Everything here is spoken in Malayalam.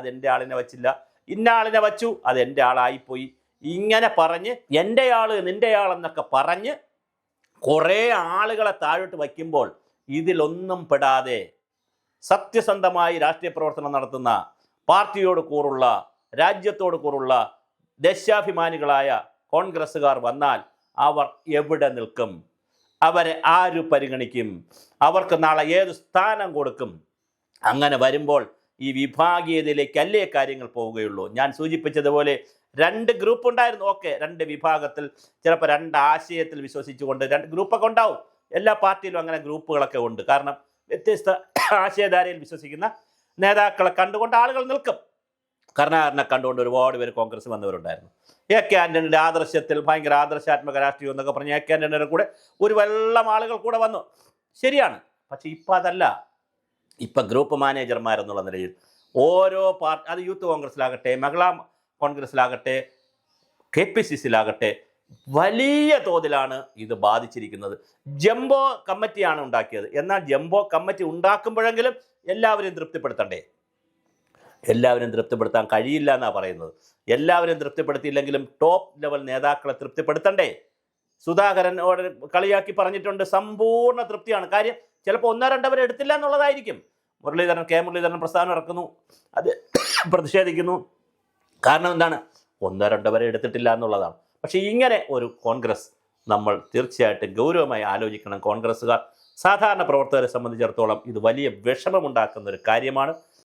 അതെൻ്റെ ആളിനെ വച്ചില്ല, ഇന്ന ആളിനെ വച്ചു, അതെൻ്റെ ആളായിപ്പോയി, ഇങ്ങനെ പറഞ്ഞ് എൻ്റെ ആള് നിൻ്റെ ആളെന്നൊക്കെ പറഞ്ഞ് കുറേ ആളുകളെ താഴോട്ട് വയ്ക്കുമ്പോൾ ഇതിലൊന്നും പെടാതെ സത്യസന്ധമായി രാഷ്ട്രീയ പ്രവർത്തനം നടത്തുന്ന, പാർട്ടിയോട് കൂറുള്ള, രാജ്യത്തോട് കൂറുള്ള ദേശാഭിമാനികളായ കോൺഗ്രസ്സുകാർ വന്നാൽ അവർ എവിടെ നിൽക്കും? അവരെ ആര് പരിഗണിക്കും? അവർക്ക് നാളെ ഏത് സ്ഥാനം കൊടുക്കും? അങ്ങനെ വരുമ്പോൾ ഈ വിഭാഗീയതയിലേക്കല്ലേ കാര്യങ്ങൾ പോവുകയുള്ളൂ. ഞാൻ സൂചിപ്പിച്ചതുപോലെ 2 ഗ്രൂപ്പ് ഉണ്ടായിരുന്നു. ഓക്കെ, 2 വിഭാഗത്തിൽ, ചിലപ്പോൾ 2 ആശയത്തിൽ വിശ്വസിച്ചുകൊണ്ട് 2 ഗ്രൂപ്പൊക്കെ ഉണ്ടാവും. എല്ലാ പാർട്ടിയിലും അങ്ങനെ ഗ്രൂപ്പുകളൊക്കെ ഉണ്ട്. കാരണം വ്യത്യസ്ത ആശയധാരയിൽ വിശ്വസിക്കുന്ന നേതാക്കളെ കണ്ടുകൊണ്ട് ആളുകൾ നിൽക്കും. കരുണാകരനെ കണ്ടുകൊണ്ട് ഒരുപാട് പേര് കോൺഗ്രസ് വന്നവരുണ്ടായിരുന്നു. AK ആൻ്റണിയുടെ ആദർശത്തിൽ ഭയങ്കര ആദർശാത്മക രാഷ്ട്രീയം എന്നൊക്കെ പറഞ്ഞ് AK ആൻ്റണിയുടെ കൂടെ ഒരു വെള്ളം ആളുകൾ കൂടെ വന്നു. ശരിയാണ്. പക്ഷെ ഇപ്പം അതല്ല. ഇപ്പം ഗ്രൂപ്പ് മാനേജർമാരെന്നുള്ള നിലയിൽ ഓരോ പാർട്ടി, അത് യൂത്ത് കോൺഗ്രസ്സിലാകട്ടെ, മഹിളാ കോൺഗ്രസ്സിലാകട്ടെ, KPCCയിലാകട്ടെ, വലിയ തോതിലാണ് ഇത് ബാധിച്ചിരിക്കുന്നത്. ജംബോ കമ്മിറ്റിയാണ് ഉണ്ടാക്കിയത്. എന്നാൽ ജംബോ കമ്മിറ്റി ഉണ്ടാക്കുമ്പോഴെങ്കിലും എല്ലാവരെയും തൃപ്തിപ്പെടുത്തണ്ടേ? എല്ലാവരും തൃപ്തിപ്പെടുത്താൻ കഴിയില്ല എന്നാണ് പറയുന്നത്. എല്ലാവരും തൃപ്തിപ്പെടുത്തിയില്ലെങ്കിലും ടോപ്പ് ലെവൽ നേതാക്കളെ തൃപ്തിപ്പെടുത്തണ്ടേ? സുധാകരനോട് കളിയാക്കി പറഞ്ഞിട്ടുണ്ട്, സമ്പൂർണ്ണ തൃപ്തിയാണ്. കാര്യം ചിലപ്പോൾ 1-2 പേരെ എടുത്തില്ല എന്നുള്ളതായിരിക്കും. K മുരളീധരൻ പ്രസ്ഥാനം ഇറക്കുന്നു, അത് പ്രതിഷേധിക്കുന്നു. കാരണം എന്താണ്? 1-2 പേരെ എടുത്തിട്ടില്ല എന്നുള്ളതാണ്. പക്ഷേ ഇങ്ങനെ ഒരു കോൺഗ്രസ് നമ്മൾ തീർച്ചയായിട്ടും ഗൗരവമായി ആലോചിക്കണം. കോൺഗ്രസ്സുകാർ, സാധാരണ പ്രവർത്തകരെ സംബന്ധിച്ചിടത്തോളം ഇത് വലിയ വിഷമമുണ്ടാക്കുന്ന ഒരു കാര്യമാണ്.